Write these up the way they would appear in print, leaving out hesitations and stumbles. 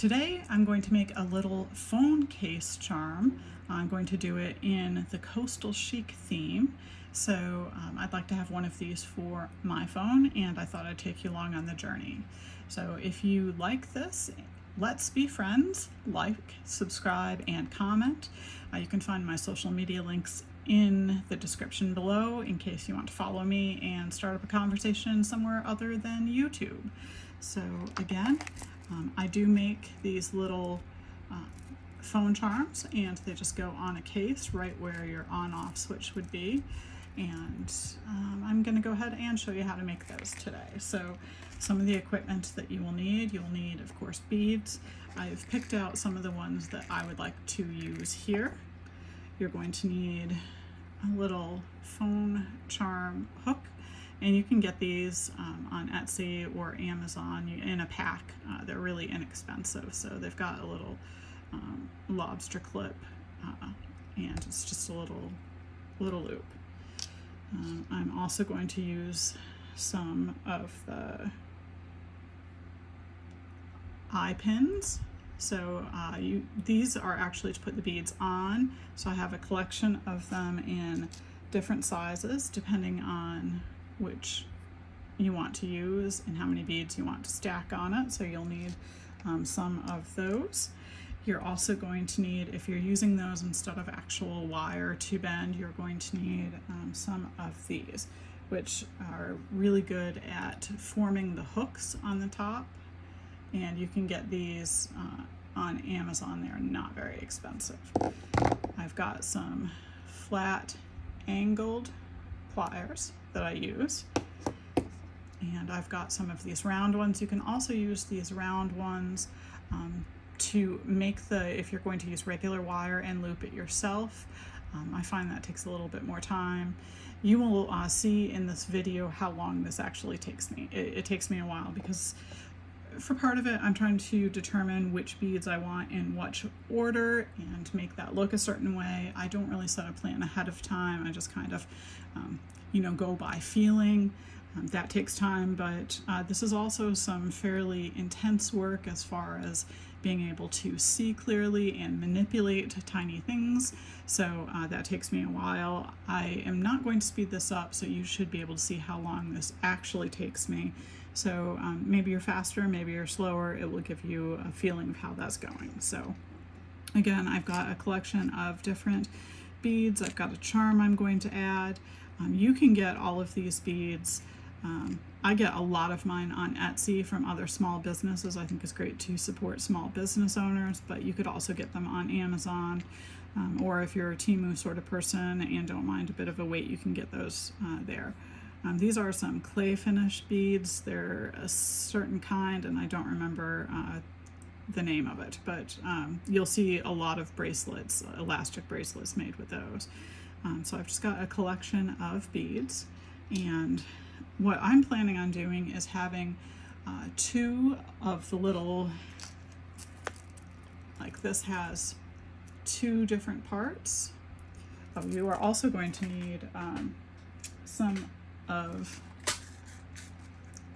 Today I'm going to make a little phone case charm. I'm going to do it in the coastal chic theme. So I'd like to have one of these for my phone, and I thought I'd take you along on the journey. So if you like this, let's be friends. Like, subscribe, and comment. You can find my social media links in the description below in case you want to follow me and start up a conversation somewhere other than YouTube. So again, I do make these little phone charms, and they just go on a case right where your on-off switch would be. And I'm going to go ahead and show you how to make those today. So some of the equipment that you will need, you'll need, of course, beads. I've picked out some of the ones that I would like to use here. You're going to need a little phone charm hook, and you can get these on Etsy or Amazon in a pack. They're really inexpensive, so they've got a little lobster clip, and it's just a little loop. I'm also going to use some of the eye pins. So these are actually to put the beads on. So I have a collection of them in different sizes depending on which you want to use and how many beads you want to stack on it. So you'll need some of those. You're also going to need, if you're using those instead of actual wire to bend, you're going to need some of these, which are really good at forming the hooks on the top. And you can get these on Amazon. They're not very expensive. I've got some flat angled pliers that I use, and I've got some of these round ones. You can also use these round ones to make if you're going to use regular wire and loop it yourself. I find that takes a little bit more time. You will see in this video how long this actually takes me. It takes me a while because for part of it, I'm trying to determine which beads I want in which order and make that look a certain way. I don't really set a plan ahead of time. I just kind of, go by feeling. That takes time, but this is also some fairly intense work as far as being able to see clearly and manipulate tiny things. So that takes me a while. I am not going to speed this up, so you should be able to see how long this actually takes me. So maybe you're faster, maybe you're slower. It will give you a feeling of how that's going. So again, I've got a collection of different beads. I've got a charm I'm going to add. You can get all of these beads. I get a lot of mine on Etsy from other small businesses. I think it's great to support small business owners, but you could also get them on Amazon. Or if you're a Temu sort of person and don't mind a bit of a wait, you can get those there. These are some clay finish beads. They're a certain kind, and I don't remember the name of it, but you'll see a lot of bracelets, elastic bracelets made with those. So I've just got a collection of beads, and what I'm planning on doing is having two of the little, like this has two different parts. You are also going to need some of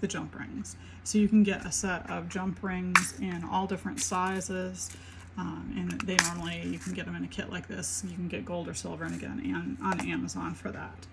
the jump rings. So you can get a set of jump rings in all different sizes, and you can get them in a kit like this. You can get gold or silver, and again on Amazon for that.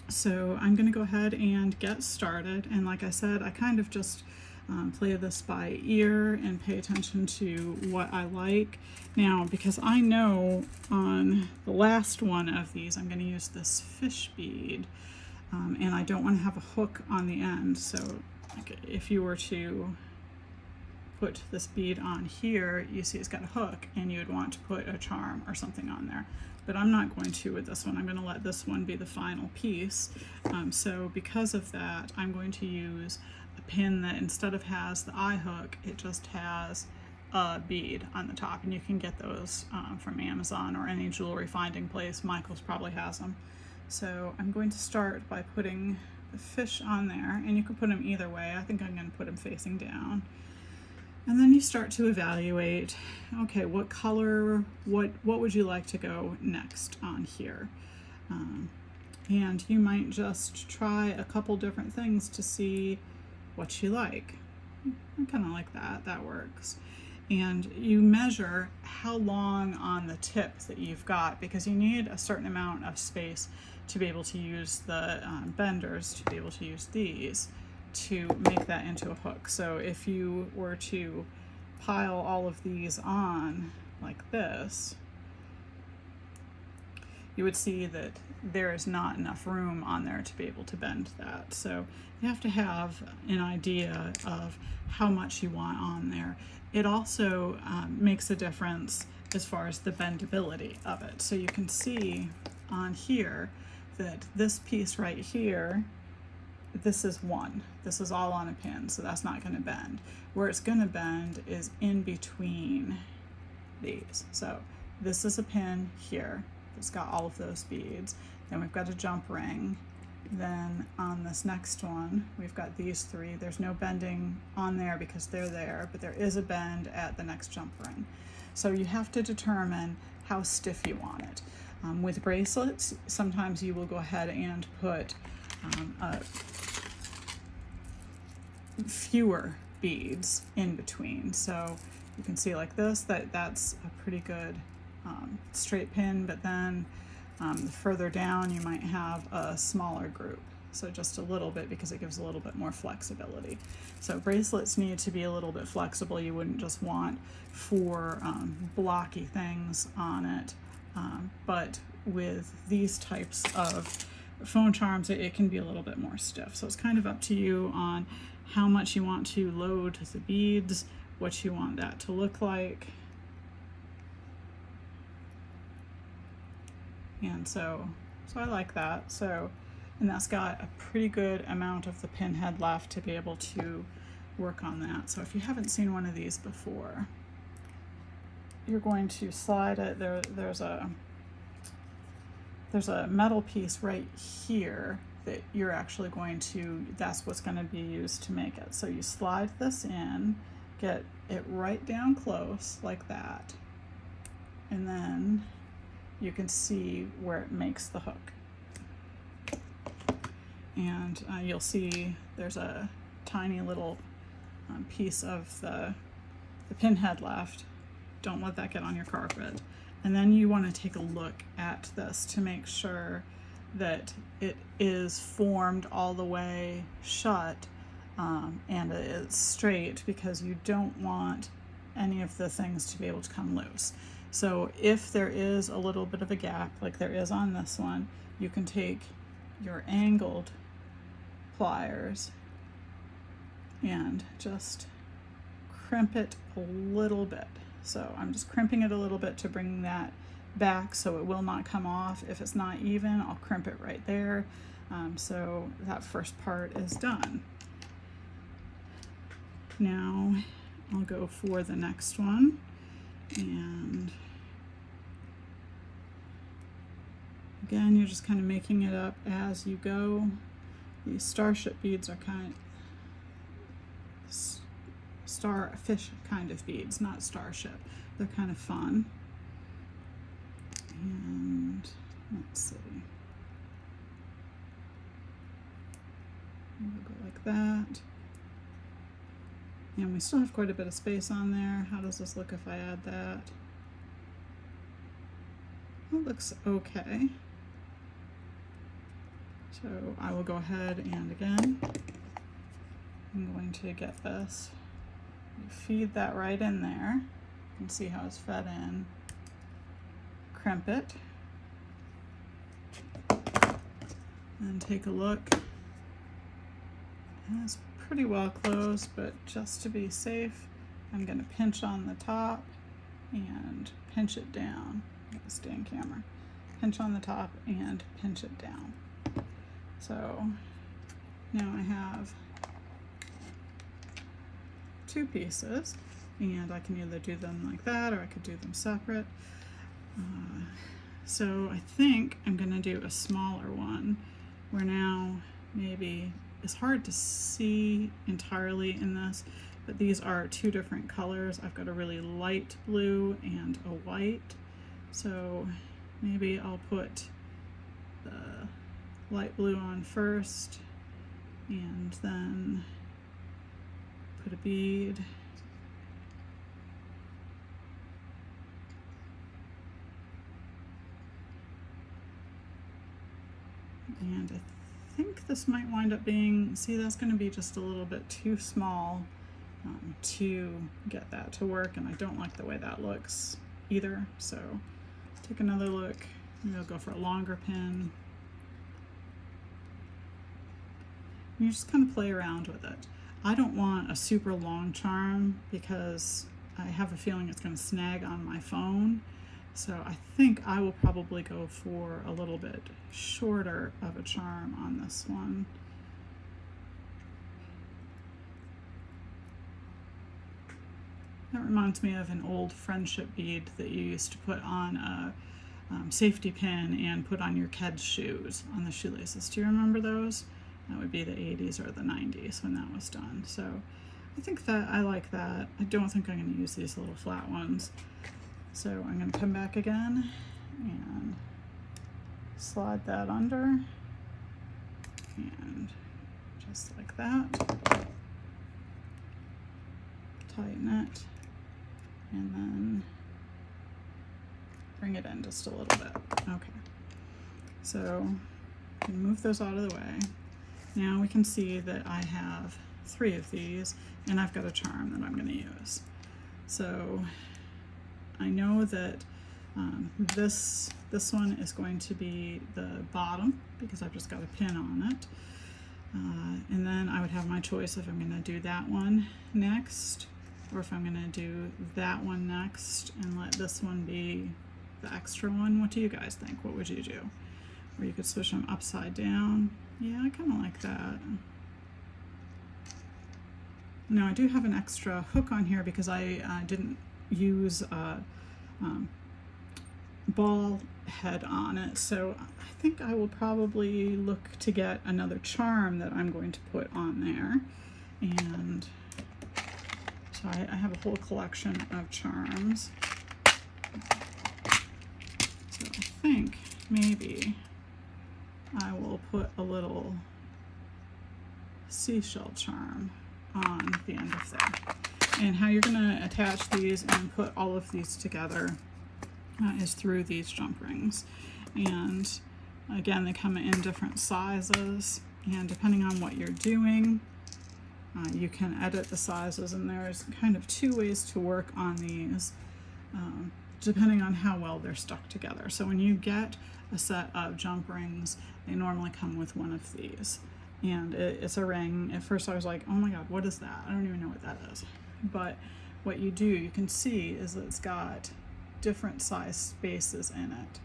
So I'm going to go ahead and get started, and like I said, I kind of just play this by ear and pay attention to what I like. Now, because I know on the last one of these I'm going to use this fish bead, and I don't want to have a hook on the end. So like if you were to put this bead on here, you see it's got a hook, and you would want to put a charm or something on there. But I'm not going to with this one. I'm going to let this one be the final piece. So because of that, I'm going to use a pin that instead of has the eye hook, it just has a bead on the top. And you can get those from Amazon or any jewelry finding place. Michael's probably has them. So I'm going to start by putting the fish on there, and you can put them either way. I think I'm going to put them facing down. And then you start to evaluate, okay, what color, what would you like to go next on here? And you might just try a couple different things to see what you like. I kind of like that. That works. And you measure how long on the tip that you've got, because you need a certain amount of space to be able to use the benders, to be able to use these to make that into a hook. So if you were to pile all of these on like this, you would see that there is not enough room on there to be able to bend that. So you have to have an idea of how much you want on there. It also makes a difference as far as the bendability of it. So you can see on here that this piece right here, this is one. This is all on a pin, so that's not going to bend. Where it's going to bend is in between these. So this is a pin here. It's got all of those beads. Then we've got a jump ring. Then on this next one, we've got these three. There's no bending on there because they're there, but there is a bend at the next jump ring. So you have to determine how stiff you want it. With bracelets, sometimes you will go ahead and put fewer beads in between. So you can see like this, that's a pretty good straight pin, but then further down you might have a smaller group, so just a little bit, because it gives a little bit more flexibility. So bracelets need to be a little bit flexible. You wouldn't just want four blocky things on it, but with these types of phone charms it can be a little bit more stiff. So it's kind of up to you on how much you want to load the beads, what you want that to look like. And so I like that. So, and that's got a pretty good amount of the pin head left to be able to work on that. So if you haven't seen one of these before, you're going to slide it. There's a metal piece right here that you're actually going to, that's what's going to be used to make it. So you slide this in, get it right down close like that, and then you can see where it makes the hook. And you'll see there's a tiny little piece of the pin head left. Don't let that get on your carpet. And then you want to take a look at this to make sure that it is formed all the way shut and it's straight, because you don't want any of the things to be able to come loose. So if there is a little bit of a gap, like there is on this one, you can take your angled pliers and just crimp it a little bit. So I'm just crimping it a little bit to bring that back so it will not come off. If it's not even, I'll crimp it right there. So that first part is done. Now I'll go for the next one, and again, you're just kind of making it up as you go. These starship beads are kind of starfish kind of beads, not starship. They're kind of fun. And let's see. We'll go like that. And we still have quite a bit of space on there. How does this look if I add that? It looks okay. So I will go ahead and again, I'm going to get this, feed that right in there. You can see how it's fed in. Crimp it. And take a look. And it's pretty well closed, but just to be safe, I'm going to pinch on the top and pinch it down. I'm going to stay in camera. Pinch on the top and pinch it down. So now I have two pieces, and I can either do them like that or I could do them separate. So I think I'm going to do a smaller one where now maybe it's hard to see entirely in this, but these are two different colors. I've got a really light blue and a white. So maybe I'll put the light blue on first and then put a bead. And I think this might wind up being, see, that's going to be just a little bit too small to get that to work, and I don't like the way that looks either. So take another look. Maybe I'll go for a longer pin. You just kind of play around with it. I don't want a super long charm because I have a feeling it's going to snag on my phone. So I think I will probably go for a little bit shorter of a charm on this one. That reminds me of an old friendship bead that you used to put on a safety pin and put on your kids' shoes, on the shoelaces. Do you remember those? That would be the 80s or the 90s when that was done. So I think that I like that. I don't think I'm going to use these little flat ones. So I'm going to come back again and slide that under, and just like that, tighten it, and then bring it in just a little bit. Okay, so I can move those out of the way. Now we can see that I have 3 of these, and I've got a charm that I'm going to use. So I know that this one is going to be the bottom because I've just got a pin on it. And then I would have my choice if I'm going to do that one next, or if I'm going to do that one next and let this one be the extra one. What do you guys think? What would you do? Or you could switch them upside down. Yeah, I kind of like that. Now I do have an extra hook on here because I didn't use a ball head on it, so I think I will probably look to get another charm that I'm going to put on there. And so I have a whole collection of charms, so I think maybe I will put a little seashell charm on the end of there. And how you're going to attach these and put all of these together is through these jump rings. And again, they come in different sizes, and depending on what you're doing, you can edit the sizes, and there's kind of 2 ways to work on these depending on how well they're stuck together. So when you get a set of jump rings, they normally come with one of these, and it's a ring. At first I was like, oh my god, what is that? I don't even know what that is. But what you do, you can see, is that it's got different size spaces in it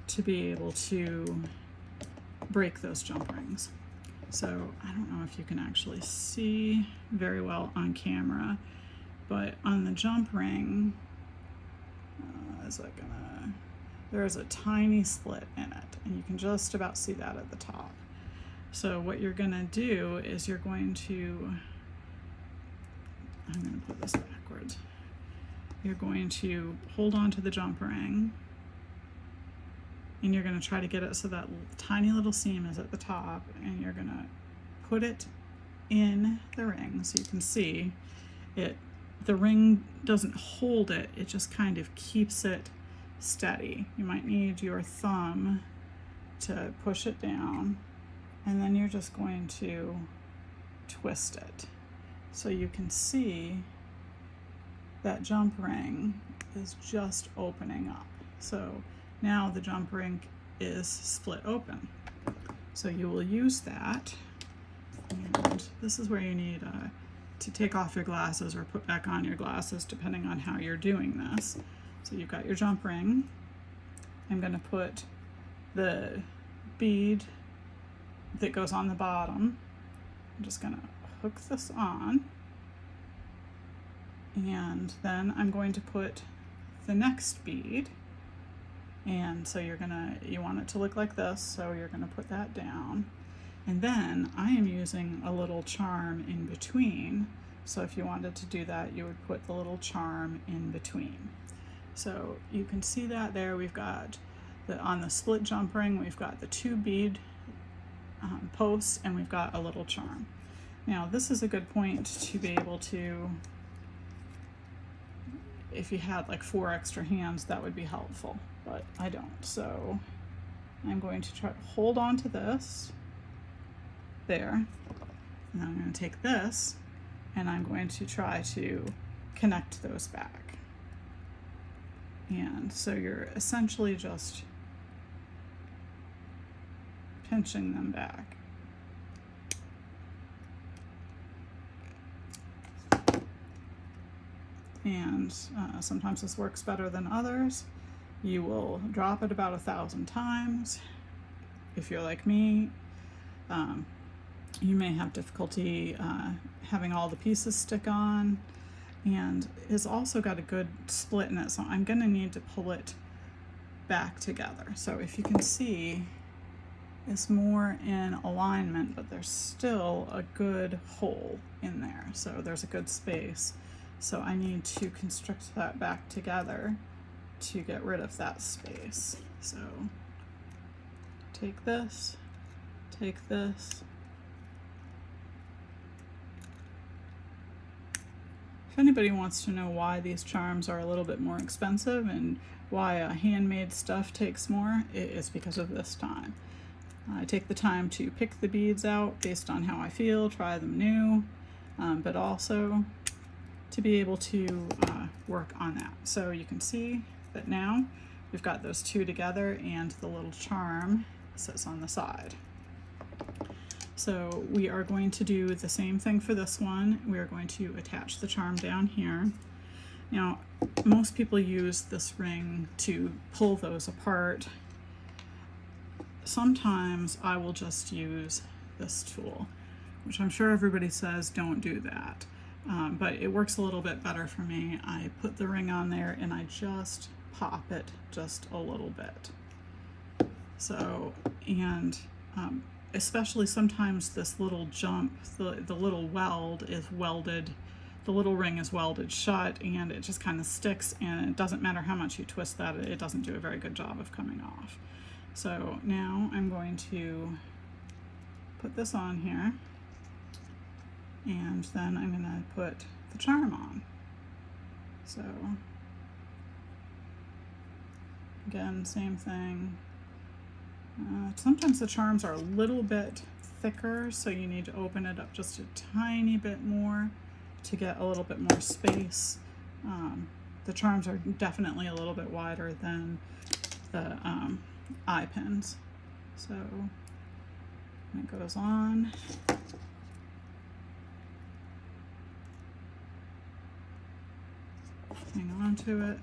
to be able to break those jump rings. So I don't know if you can actually see very well on camera, but on the jump ring, there's a tiny slit in it, and you can just about see that at the top. So what you're gonna do is you're going to, I'm going to put this backwards. You're going to hold on to the jump ring, and you're going to try to get it so that tiny little seam is at the top, and you're going to put it in the ring so you can see it. The ring doesn't hold it, it just kind of keeps it steady. You might need your thumb to push it down, and then you're just going to twist it. So you can see that jump ring is just opening up. So now the jump ring is split open. So you will use that, and this is where you need to take off your glasses or put back on your glasses depending on how you're doing this. So you've got your jump ring. I'm going to put the bead that goes on the bottom. I'm just going to hook this on, and then I'm going to put the next bead, and so you want it to look like this, so you're going to put that down, and then I am using a little charm in between. So if you wanted to do that, you would put the little charm in between. So you can see that there. We've got on the split jump ring, we've got the 2 bead posts, and we've got a little charm. Now this is a good point to be able to, if you had like 4 extra hands, that would be helpful, but I don't. So I'm going to try to hold on to this there, and I'm going to take this and I'm going to try to connect those back. And so you're essentially just pinching them back. And sometimes this works better than others. You will drop it about 1,000 times. If you're like me, you may have difficulty having all the pieces stick on, and it's also got a good split in it, so I'm going to need to pull it back together. So if you can see, it's more in alignment, but there's still a good hole in there, so there's a good space. So I need to constrict that back together to get rid of that space. So take this, take this. If anybody wants to know why these charms are a little bit more expensive and why handmade stuff takes more, it's because of this time. I take the time to pick the beads out based on how I feel, try them new, but also to be able to work on that. So you can see that now we've got those two together and the little charm sits on the side. So we are going to do the same thing for this one. We are going to attach the charm down here. Now, most people use this ring to pull those apart. Sometimes I will just use this tool, which I'm sure everybody says don't do that. But it works a little bit better for me. I put the ring on there and I just pop it just a little bit. So, and especially sometimes this little jump, the little weld is welded, the little ring is welded shut, and it just kind of sticks, and it doesn't matter how much you twist that, it doesn't do a very good job of coming off. So now I'm going to put this on here, and then I'm going to put the charm on. So again, same thing. Sometimes the charms are a little bit thicker, so you need to open it up just a tiny bit more to get a little bit more space. The charms are definitely a little bit wider than the eye pins. So it goes on. Hang on to it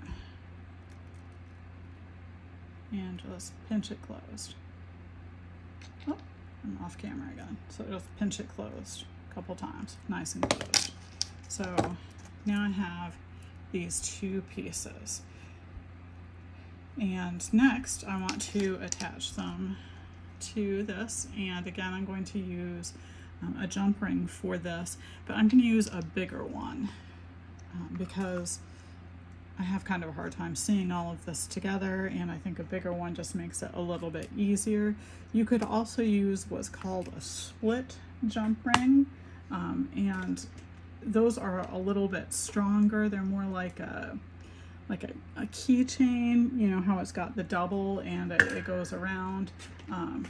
and just pinch it closed. Oh, I'm off camera again. So just pinch it closed a couple times, nice and closed. So now I have these two pieces. And next I want to attach them to this, and again I'm going to use a jump ring for this, but I'm going to use a bigger one because I have kind of a hard time seeing all of this together, and I think a bigger one just makes it a little bit easier. You could also use what's called a split jump ring, and those are a little bit stronger. They're more like a keychain, you know how it's got the double and it goes around. I don't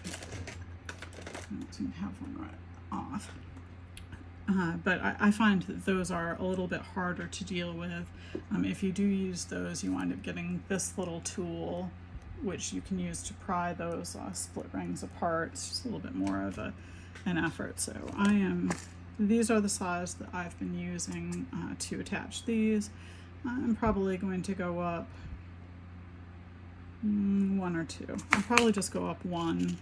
even have one right off. But I find that those are a little bit harder to deal with. If you do use those, you wind up getting this little tool, which you can use to pry those split rings apart. It's just a little bit more of an effort. So these are the size that I've been using to attach these. I'm probably going to go up one or two. I'll probably just go up one.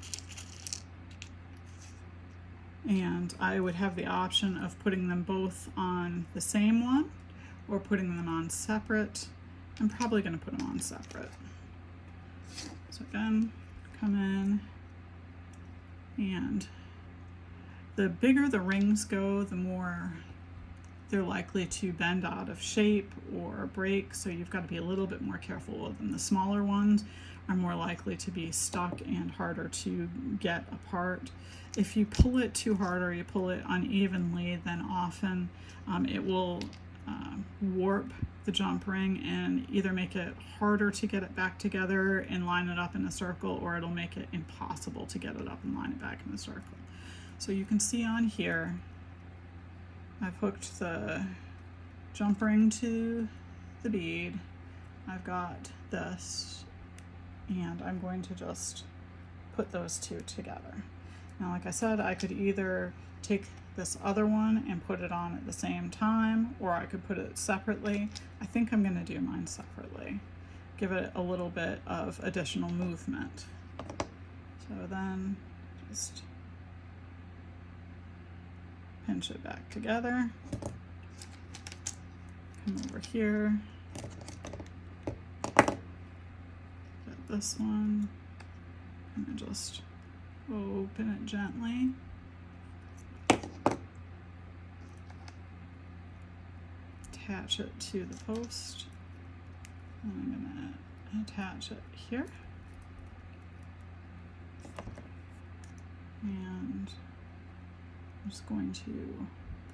And I would have the option of putting them both on the same one or putting them on separate. I'm probably going to put them on separate. So again, come in, and the bigger the rings go, the more they're likely to bend out of shape or break, so you've got to be a little bit more careful with them. The smaller ones are more likely to be stuck and harder to get apart. If you pull it too hard or you pull it unevenly, then often it will warp the jump ring and either make it harder to get it back together and line it up in a circle, or it'll make it impossible to get it up and line it back in a circle. So you can see on here, I've hooked the jump ring to the bead. I've got this, and I'm going to just put those two together. Now, like I said, I could either take this other one and put it on at the same time, or I could put it separately. I think I'm going to do mine separately. Give it a little bit of additional movement. So then just pinch it back together. Come over here. Get this one. And just open it gently. Attach it to the post. And I'm going to attach it here. And I'm just going to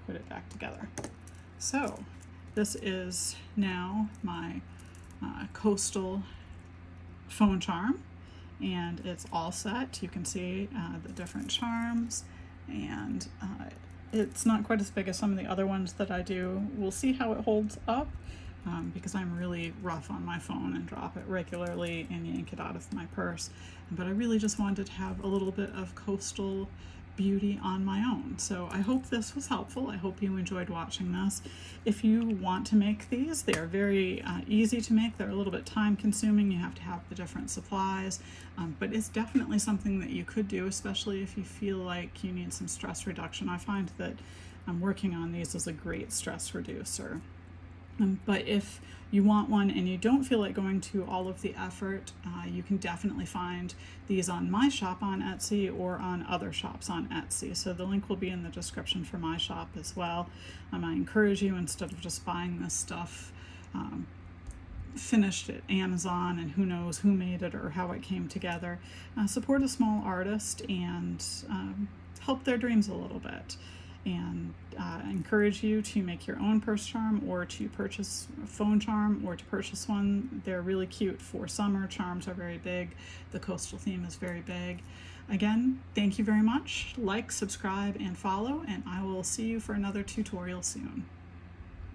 put it back together. So this is now my coastal phone charm, and it's all set. You can see the different charms, and it's not quite as big as some of the other ones that I do. We'll see how it holds up because I'm really rough on my phone and drop it regularly and yank it out of my purse. But I really just wanted to have a little bit of coastal beauty on my own. So I hope this was helpful. I hope you enjoyed watching this. If you want to make these, they are very easy to make. They're a little bit time consuming. You have to have the different supplies, but it's definitely something that you could do, especially if you feel like you need some stress reduction. I find that working on these is a great stress reducer. But if you want one and you don't feel like going to all of the effort, you can definitely find these on my shop on Etsy or on other shops on Etsy. So the link will be in the description for my shop as well. I encourage you, instead of just buying this stuff finished at Amazon and who knows who made it or how it came together, support a small artist and help their dreams a little bit. And I encourage you to make your own purse charm, or to purchase a phone charm, or to purchase one. They're really cute for summer. Charms are very big. The coastal theme is very big. Again, thank you very much. Like, subscribe, and follow, and I will see you for another tutorial soon.